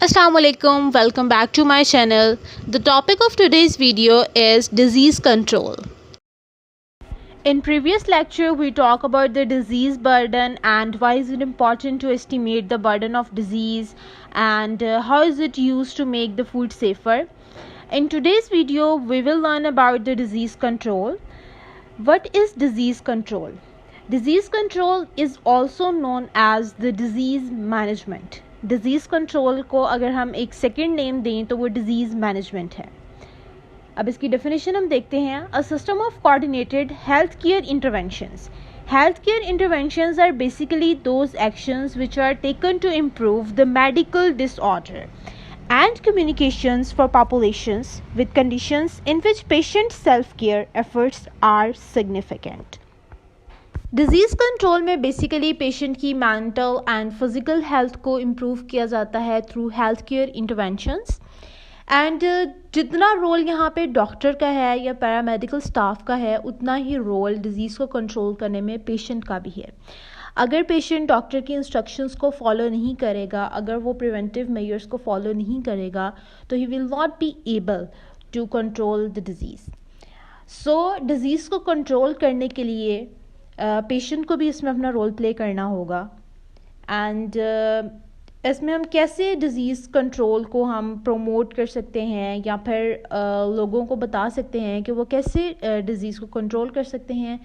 Assalamualaikum, welcome back to my channel. The topic of today's video is disease control. In previous lecture we talk about the disease burden and why is it important to estimate the burden of disease and how is it used to make the food safer. In today's video we will learn about the disease control. What is disease control? Disease control is also known as the disease management. Disease control को अगर हम एक second name दें तो वो disease management है. अब इसकी डेफिनेशन हम देखते हैं. A system of coordinated health care interventions. Health care interventions are basically those actions which are taken to improve the medical disorder and communications for populations with conditions in which patient self-care efforts are significant. Disease control में basically patient की mental and physical health को improve किया जाता है through health care interventions. And जितना role यहाँ पे doctor का है या पैरामेडिकल स्टाफ का है उतना ही रोल डिज़ीज़ को कंट्रोल करने में पेशेंट का भी है. अगर पेशेंट डॉक्टर की इंस्ट्रक्शंस को फॉलो नहीं करेगा, अगर वो प्रिवेंटिव मेजर्स को फॉलो नहीं करेगा तो he will not be able to control the disease. So disease को कंट्रोल करने के लिए पेशेंट को भी इसमें अपना रोल प्ले करना होगा. एंड इसमें हम कैसे डिज़ीज़ कंट्रोल को हम प्रमोट कर सकते हैं या फिर लोगों को बता सकते हैं कि वो कैसे डिज़ीज़ को कंट्रोल कर सकते हैं.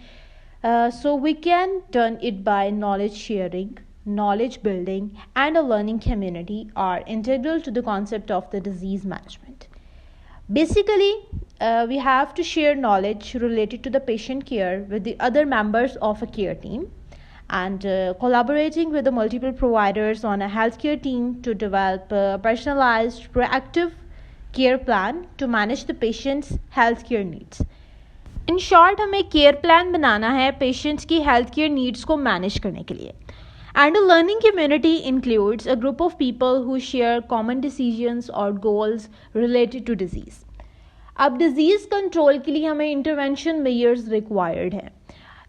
So we can done it by knowledge sharing, knowledge building and a learning community are integral to the concept of the disease management. Basically, we have to share knowledge related to the patient care with the other members of a care team and collaborating with the multiple providers on a healthcare team to develop a personalized, proactive care plan to manage the patient's healthcare needs. In short, हमें care plan बनाना है patients की health care needs को manage करने के लिए. And a learning community includes a group of people who share common decisions or goals related to disease. अब disease control के लिए हमें इंटरवेंशन मेजर्स रिक्वायर्ड हैं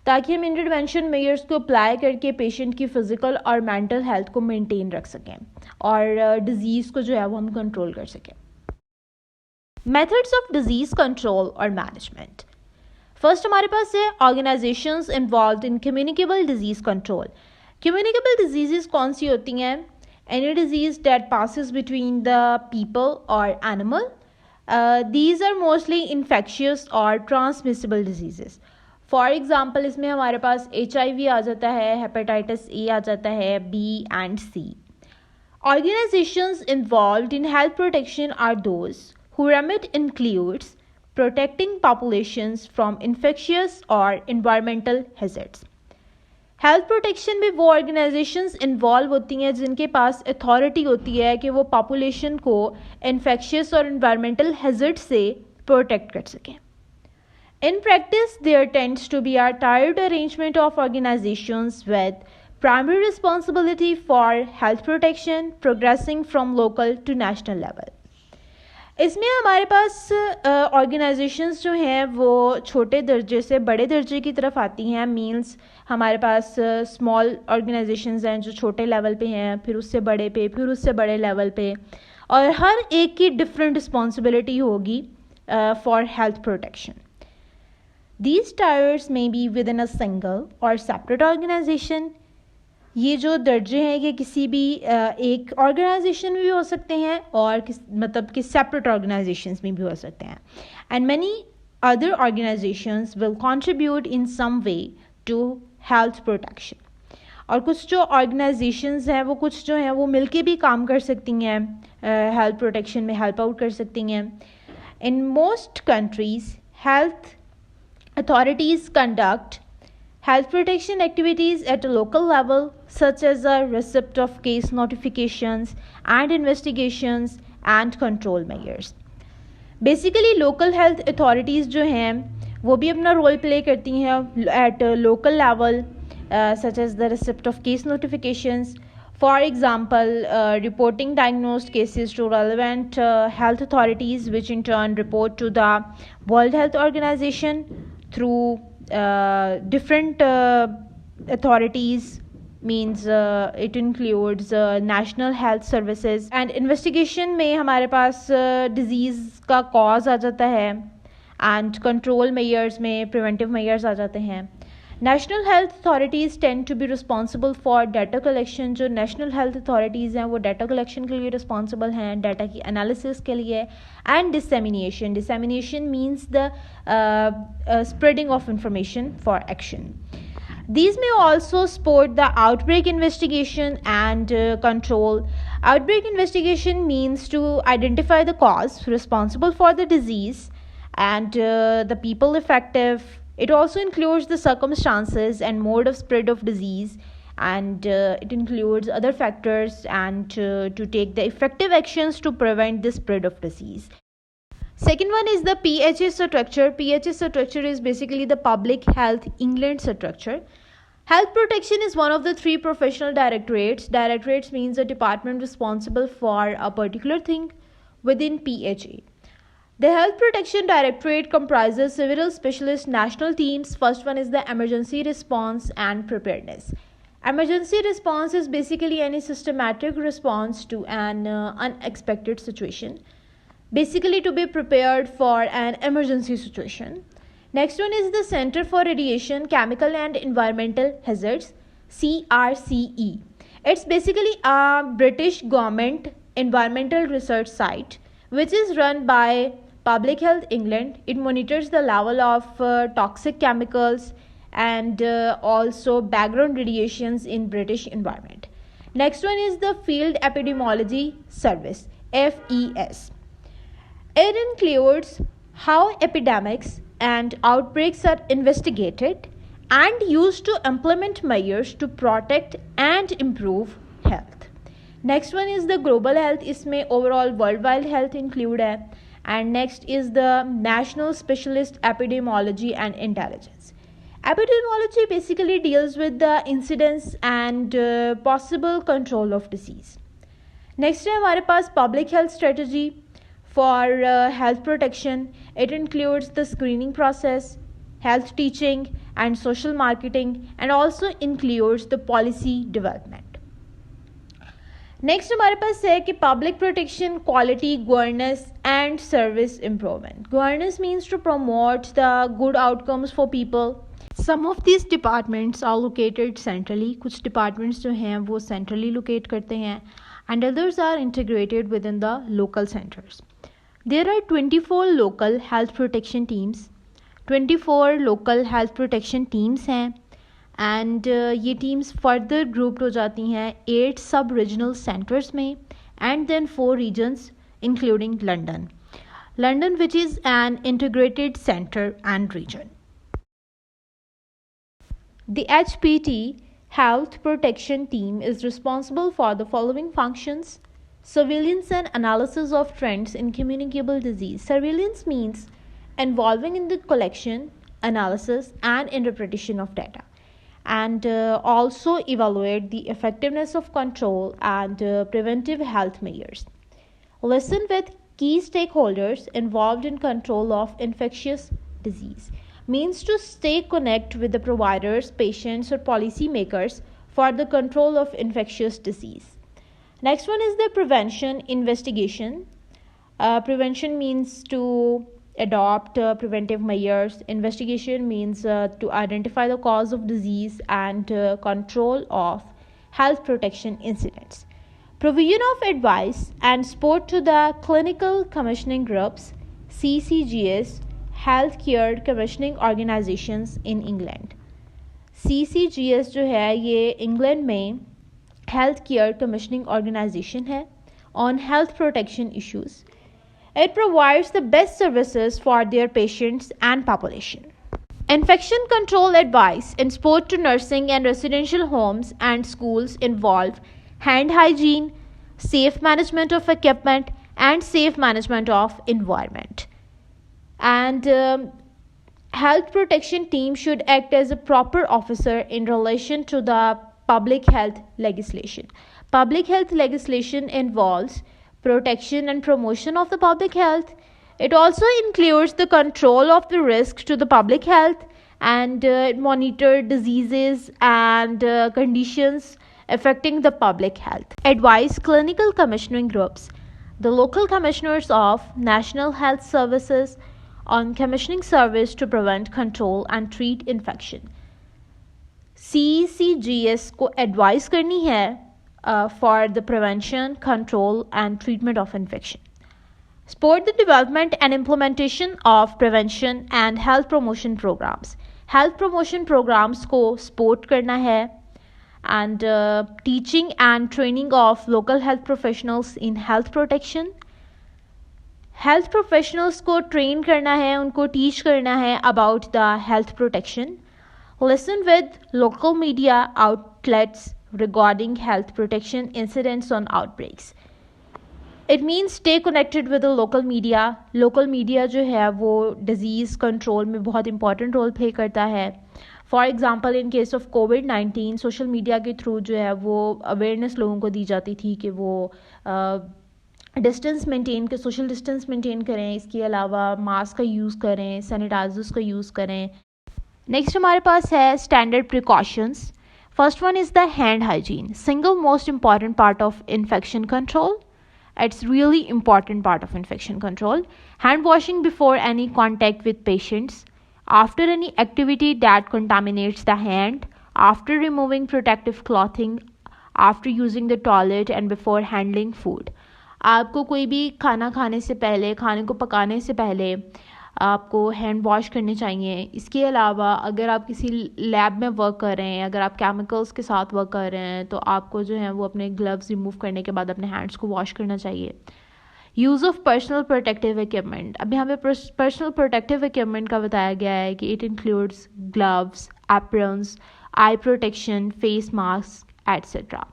ताकि हम इंटरवेंशन मेजर्स को अप्लाई करके पेशेंट की फ़िज़िकल और मेंटल हेल्थ को मेंटेन रख सकें और डिज़ीज़ को जो है वो हम कंट्रोल कर सकें. मेथड्स ऑफ डिज़ीज़ कंट्रोल और मैनेजमेंट. फर्स्ट हमारे पास है ऑर्गेनाइजेशंस इन्वॉल्व्ड इन communicable disease control. Communicable diseases कौन सी होती हैं? Any disease that passes between the people or animal. These are mostly infectious or transmissible diseases. For example, इसमें हमारे पास HIV आ जाता है, hepatitis A आ जाता है, B and C. Organizations involved in health protection are those whose remit includes protecting populations from infectious or environmental hazards. Health protection में वो organisations involve होती हैं जिनके पास अथॉरिटी होती है कि वो पॉपुलेशन को इन्फेक्शियस और एनवायरमेंटल हैजर्ड से प्रोटेक्ट कर सकें. In practice there tends to be a tiered arrangement of organisations with primary responsibility for health protection progressing from local to national level. इसमें हमारे पास ऑर्गेनाइजेशंस जो हैं वो छोटे दर्जे से बड़े दर्जे की तरफ आती हैं. मीन्स हमारे पास स्मॉल ऑर्गेनाइजेशंस हैं जो छोटे लेवल पे हैं, फिर उससे बड़े पे, फिर उससे बड़े लेवल पे, और हर एक की डिफरेंट रिस्पॉन्सिबिलिटी होगी for health protection. These tyres may be with in a single और सेपरेट ऑर्गेनाइजेशन. ये जो दर्जे हैं ये किसी भी एक ऑर्गेनाइजेशन में भी हो सकते हैं और मतलब कि सेपरेट ऑर्गेनाइजेशंस में भी हो सकते हैं. And many other organisations will contribute in some way to health protection. और कुछ जो ऑर्गेनाइजेशंस हैं वो कुछ जो हैं वो मिलके भी काम कर सकती हैं, हेल्थ प्रोटेक्शन में हेल्प आउट कर सकती हैं. In most countries health authorities conduct health protection activities at a local level such as the receipt of case notifications and investigations and control measures. Basically local health authorities जो हैं वो भी अपना role play करती हैं at a local level such as the receipt of case notifications. For example, reporting diagnosed cases to relevant health authorities which in turn report to the World Health Organization through different authorities means it includes national health services. and investigation में हमारे पास disease का cause आ जाता है and control measures में preventive measures आ जाते हैं. National health authorities tend to be responsible for data collection. जो national health authorities हैं वो data collection के लिए responsible हैं, data की analysis के लिए, and dissemination means the spreading of information for action. These may also support the outbreak investigation and control. Outbreak investigation means to identify the cause responsible for the disease and the people affected. It also includes the circumstances and mode of spread of disease, and it includes other factors and to take the effective actions to prevent the spread of disease. Second one is the PHA structure. PHA structure is basically the Public Health England structure. Health protection is one of the 3 professional directorates. Directorates means a department responsible for a particular thing within PHA. The Health Protection Directorate comprises several specialist national teams. First one is the emergency response and preparedness. Emergency response is basically any systematic response to an unexpected situation, basically to be prepared for an emergency situation. Next one is the Center for Radiation, Chemical and Environmental Hazards, CRCE. It's basically a British government environmental research site which is run by Public Health England. It monitors the level of toxic chemicals and also background radiations in British environment. Next one is the Field Epidemiology Service, FES. It includes how epidemics and outbreaks are investigated and used to implement measures to protect and improve health. Next one is the global health. इसमें overall worldwide health include है. And next is the National Specialist Epidemiology and Intelligence. Epidemiology basically deals with the incidence and possible control of disease. Next है हमारे पास Public Health Strategy for health protection. It includes the screening process, health teaching and social marketing, and also includes the policy development. Next हमारे पास है कि public protection, quality, governance and service improvement. Governance means to promote the good outcomes for people. Some of this departments are located centrally. कुछ departments जो हैं वो centrally locate करते हैं and others are integrated within the local centres. There are 24 local health protection teams. 24 local health protection teams हैं and ये teams further grouped हो जाती हैं 8 सब रीजनल सेंटर्स में and then 4 regions including London which is an integrated centre and region. The HPT Health Protection Team is responsible for the following functions: surveillance and analysis of trends in communicable disease. Surveillance means involving in the collection, analysis and interpretation of data, and also evaluate the effectiveness of control and preventive health measures. Listen with key stakeholders involved in control of infectious disease. Means to stay connect with the providers, patients or policy makers for the control of infectious disease. Next one is the prevention investigation. Prevention means to adopt preventive measures. Investigation means to identify the cause of disease and control of health protection incidents. Provision of advice and support to the clinical commissioning groups, CCGS, healthcare commissioning organizations in England. CCGS जो है ये England में health care commissioning organisation है on health protection issues. It provides the best services for their patients and population. Infection control advice and support to nursing and residential homes and schools involve hand hygiene, safe management of equipment, and safe management of environment. And health protection team should act as a proper officer in relation to the public health legislation. Public health legislation involves protection and promotion of the public health. It also includes the control of the risk to the public health and monitor diseases and conditions affecting the public health. Advise clinical commissioning groups, the local commissioners of National Health Services, on commissioning service to prevent, control and treat infection. CCGS को advise करनी है for the prevention, control and treatment of infection. Support the development and implementation of prevention and health promotion programs. Health promotion programs को support करना है and teaching and training of local health professionals in health protection. Health professionals को train करना है, उनको teach करना है about the health protection. Listen with local media outlets regarding health protection incidents on outbreaks. It means stay connected with the local media. Local media जो है वो disease control में बहुत important role play करता है. For example, in case of COVID-19, social media के through जो है वो awareness लोगों को दी जाती थी कि वो डिस्टेंस मेंटेन कर सोशल डिस्टेंस मेंटेन करें, इसके अलावा मास्क का यूज़ करें, सैनिटाइजर्स का यूज़ करें. नेक्स्ट हमारे पास है standard precautions. First one is the hand hygiene, single most important part of infection control. It's really important part of infection control. Hand washing before any contact with patients, after any activity that contaminates the hand, after removing protective clothing, after using the toilet and before handling food. आपको कोई भी खाना खाने से पहले, खाने को पकाने से पहले आपको हैंड वॉश करने चाहिए. इसके अलावा अगर आप किसी लैब में वर्क कर रहे हैं, अगर आप केमिकल्स के साथ वर्क कर रहे हैं, तो आपको जो है वो अपने ग्लव्स रिमूव करने के बाद अपने हैंड्स को वॉश करना चाहिए. Use of personal protective equipment. अब यहाँ पे पर्सनल प्रोटेक्टिव इक्विपमेंट का बताया गया है कि it includes gloves, aprons, I protection, face mask etcetera.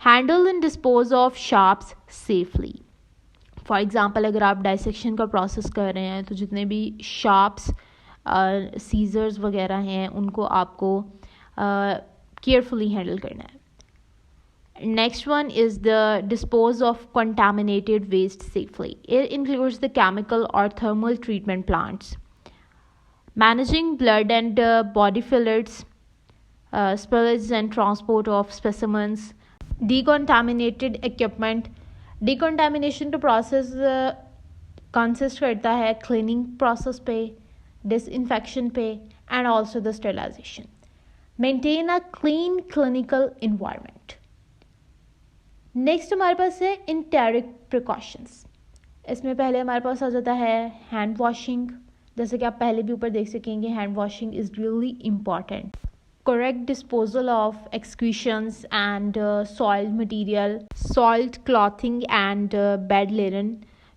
Handle and dispose of sharps safely. For example, अगर आप डाइसेक्शन का प्रोसेस कर रहे हैं तो जितने भी शार्प्स, सीजर्स वगैरह हैं उनको आपको केयरफुली हैंडल करना है. Next one is the dispose of contaminated waste safely. It includes the chemical और thermal treatment plants. Managing blood and body fluids, spillage and transport of specimens. Decontaminated equipment. Decontamination का process consist करता है cleaning process पे, disinfection पे and also the sterilisation. Maintain a clean clinical environment. Next हमारे पास है enteric precautions. इसमें पहले हमारे पास आ जाता है हैंड वॉशिंग. जैसे कि आप पहले भी ऊपर देख सकेंगे, hand washing is really important. Correct disposal of excretions and soiled material. Soiled clothing and bed linen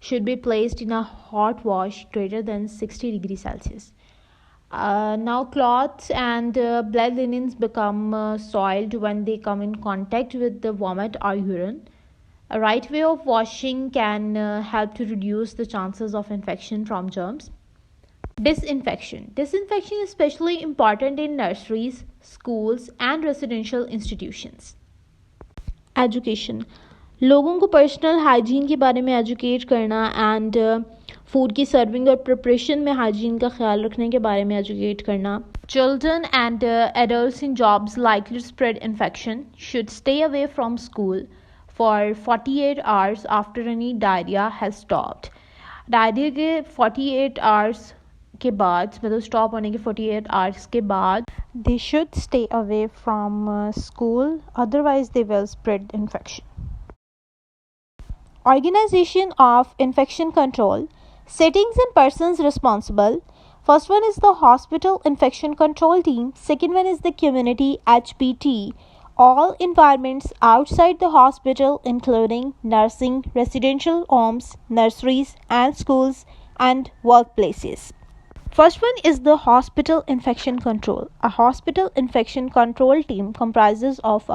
should be placed in a hot wash greater than 60 degrees Celsius. Now cloths and bed linens become soiled when they come in contact with the vomit or urine. A right way of washing can help to reduce the chances of infection from germs. Disinfection. Disinfection is especially important in nurseries, schools and residential institutions. Education. लोगों को personal hygiene के बारे में educate करना and food की serving और preparation में hygiene का ख्याल रखने के बारे में एजुकेट करना. Children and adults in jobs likely to spread infection should stay away from school for 48 hours after any diarrhea has stopped. Diarrhoea के 48 hours के बाद, मतलब स्टॉप होने के 48 hours के बाद, they should stay away from school, otherwise they will spread infection. Organization of infection control. Settings and persons responsible. First one is the hospital infection control team. Second one is the community HPT. All environments outside the hospital, including nursing, residential homes, nurseries and schools and workplaces. First one is the hospital infection control. A hospital infection control team comprises of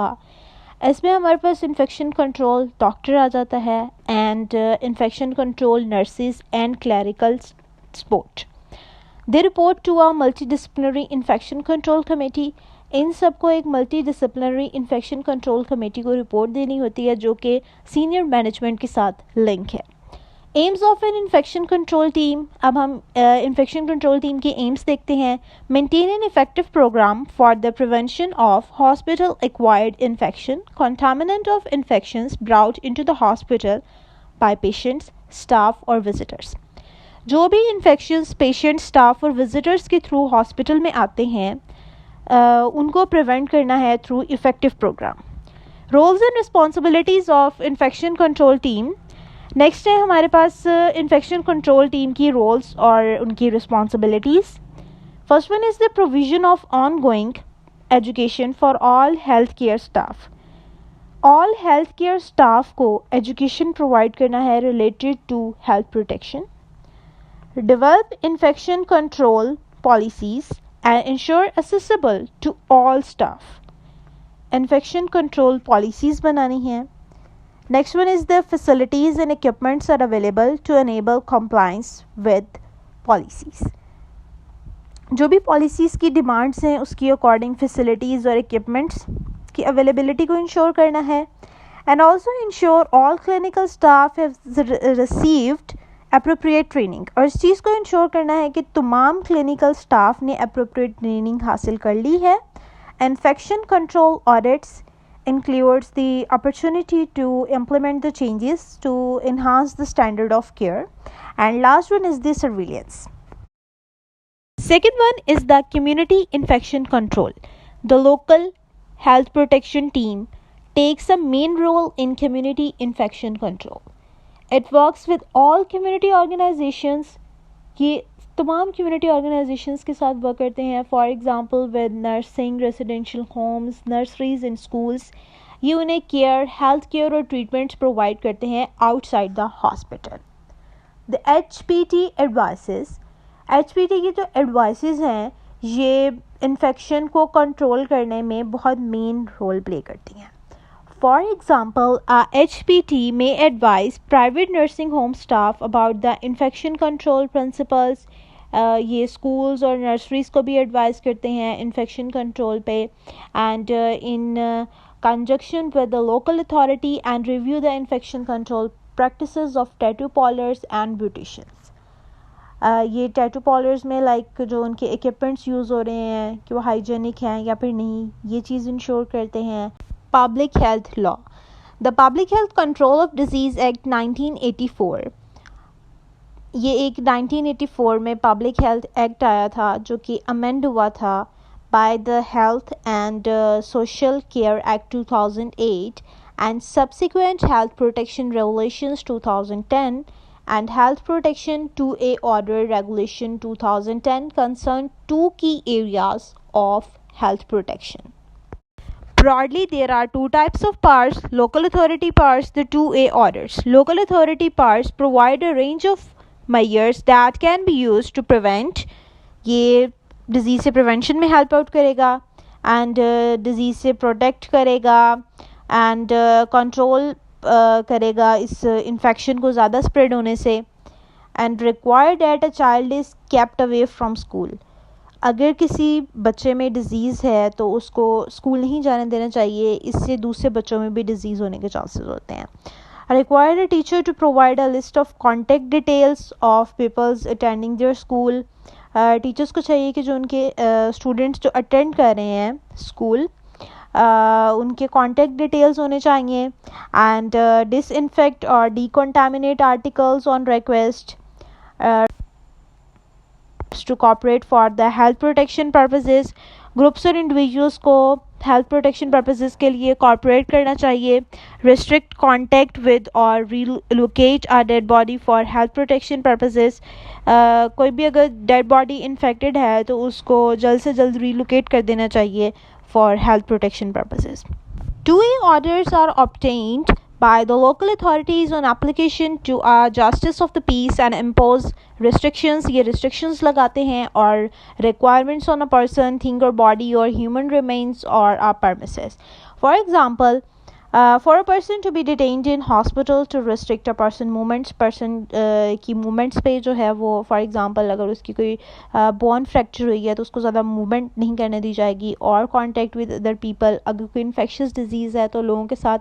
इसमें हमारे पास infection control doctor आ जाता है and infection control nurses and clerical support. They report to a multidisciplinary infection control committee. इन सबको एक multidisciplinary infection control committee को रिपोर्ट देनी होती है जो कि सीनियर मैनेजमेंट के साथ लिंक है. Aims of an infection control team. अब हम इन्फेक्शन कंट्रोल टीम के एम्स देखते हैं. Maintain an effective programme for the prevention of hospital acquired infection, contaminant of infections brought into the hospital by patients, staff और visitors. जो भी infections patient, staff और visitors के थ्रू हॉस्पिटल में आते हैं उनको प्रिवेंट करना है through effective programme. Roles and responsibilities of infection control team. Next है हमारे पास इन्फेक्शन कंट्रोल टीम की रोल्स और उनकी responsibilities. First one is the provision of ongoing education for all health care staff. All health care staff को education provide करना है related to health protection. Develop infection control policies and ensure accessible to all staff. Infection control policies बनानी है. Next one is the facilities and equipments are available to enable compliance with policies. जो भी policies की demands हैं उसकी according facilities और equipments की availability को ensure करना है. And also ensure all clinical staff have received appropriate training. और इस चीज़ को इंश्योर करना है कि तमाम क्लिनिकल स्टाफ ने अप्रोप्रिएट ट्रेनिंग हासिल कर ली है. Infection control audits includes the opportunity to implement the changes to enhance the standard of care. And last one is the surveillance. Second one is the community infection control. The local health protection team takes a main role in community infection control. It works with all community organizations. ये तमाम community organizations के साथ work करते हैं. For example with nursing, residential homes, nurseries and schools. ये उन्हें care, health care और treatments provide करते हैं outside the hospital. The HPT advices. HPT की जो एडवाइसेस हैं ये इन्फेक्शन को कंट्रोल करने में बहुत मेन रोल प्ले करती हैं. For example, HPT may advise private nursing home staff about the infection control principles. ये schools और nurseries को भी advise करते हैं infection control पे. And in conjunction with the local authority and review the infection control practices of tattoo parlors and beauticians. ये tattoo parlors में like जो उनके equipments use हो रहे हैं कि वो hygienic हैं या फिर नहीं, ये चीज़ ensure करते हैं. Public Health Law. The Public Health Control of Disease Act 1984. ये एक 1984 में Public Health Act आया था जो कि amend हुआ था by the Health and Social Care Act 2008 and subsequent Health Protection Regulations 2010 and Health Protection 2A Order Regulation 2010 concern two key areas of health protection. Broadly, there are two types of powers: local authority powers, the 2A orders. Local authority powers provide a range of measures that can be used to prevent. ये disease से prevention में help out करेगा and disease से protect करेगा and control करेगा इस infection को ज़्यादा spread होने से and require that a child is kept away from school. अगर किसी बच्चे में डिज़ीज़ है तो उसको स्कूल नहीं जाने देना चाहिए, इससे दूसरे बच्चों में भी डिज़ीज़ होने के चांसेस होते हैं. Required a teacher to provide a list of contact details of peoples attending there school. Teachers को चाहिए कि जो उनके स्टूडेंट्स जो अटेंड कर रहे हैं स्कूल उनके कॉन्टैक्ट डिटेल्स होने चाहिए. एंड डिसइंफेक्ट और decontaminate articles on request to cooperate for the health protection purposes. Groups और individuals को health protection purposes के लिए cooperate करना चाहिए. Restrict contact with or relocate a dead body for health protection purposes. कोई भी अगर dead body infected है तो उसको जल्द से जल्द relocate कर देना चाहिए for health protection purposes. 2A orders are obtained by the local authorities on application to a justice of the peace and impose restrictions. ये restrictions लगाते हैं और requirements on a person, thing or body or human remains or are premises. For example, for a person to be detained in hospital to restrict a person movements, person की movements पे जो है वो for example अगर उसकी कोई bone fracture हुई है तो उसको ज़्यादा movement नहीं करने दी जाएगी. और contact with other people, अगर कोई infectious disease है तो लोगों के साथ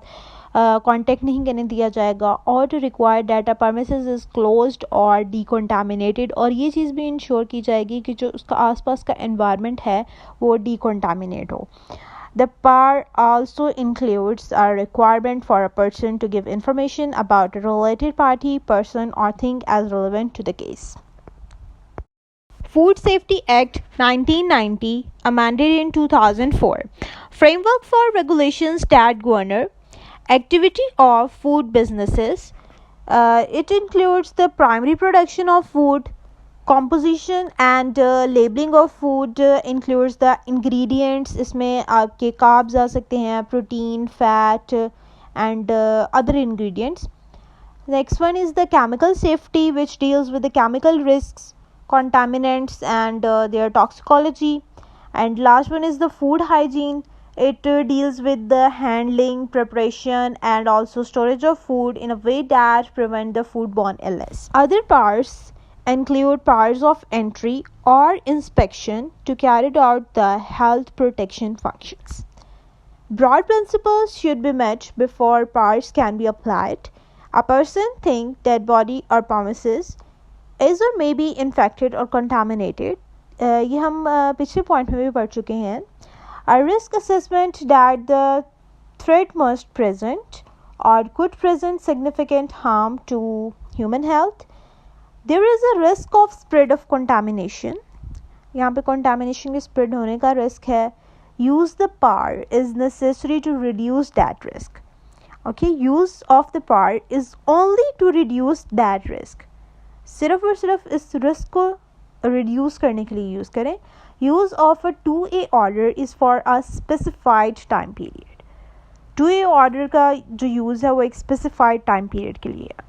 कांटेक्ट नहीं करने दिया जाएगा, और to require that a premises is closed और डिकॉन्टामिनेटेड, और ये चीज़ भी इंश्योर की जाएगी कि जो उसका आसपास का एनवायरनमेंट है वो डिकॉन्टामिनेट हो. The PAR also includes a requirement for a person to give information about a related party, person, or thing as relevant to the case. Food Safety Act 1990, amended in 2004. Framework for regulations that govern activity of food businesses. It includes the primary production of food, composition and labeling of food, includes the ingredients. इसमें आपके carbs आ सकते हैं, protein, fat and other ingredients. Next one is the chemical safety, which deals with the chemical risks, contaminants and their toxicology. And last one is the food hygiene. It deals with the handling, preparation and also storage of food in a way that prevent the foodborne illness. Other parts include powers of entry or inspection to carry out the health protection functions. Broad principles should be met before powers can be applied. A person, thing, dead body or premises is or may be infected or contaminated. ये हम पिछले point में भी पढ़ चुके हैं. A risk assessment that the threat must present or could present significant harm to human health. There is a risk of spread of contamination. यहाँ पे contamination के spread होने का risk है. Use the PAR is necessary to reduce that risk. Okay, use of the PAR is only to reduce that risk. सिर्फ और सिर्फ इस risk को reduce करने के लिए use करें. Use of a 2A order is for a specified time period. 2A order का जो use है वो एक specified time period के लिए है.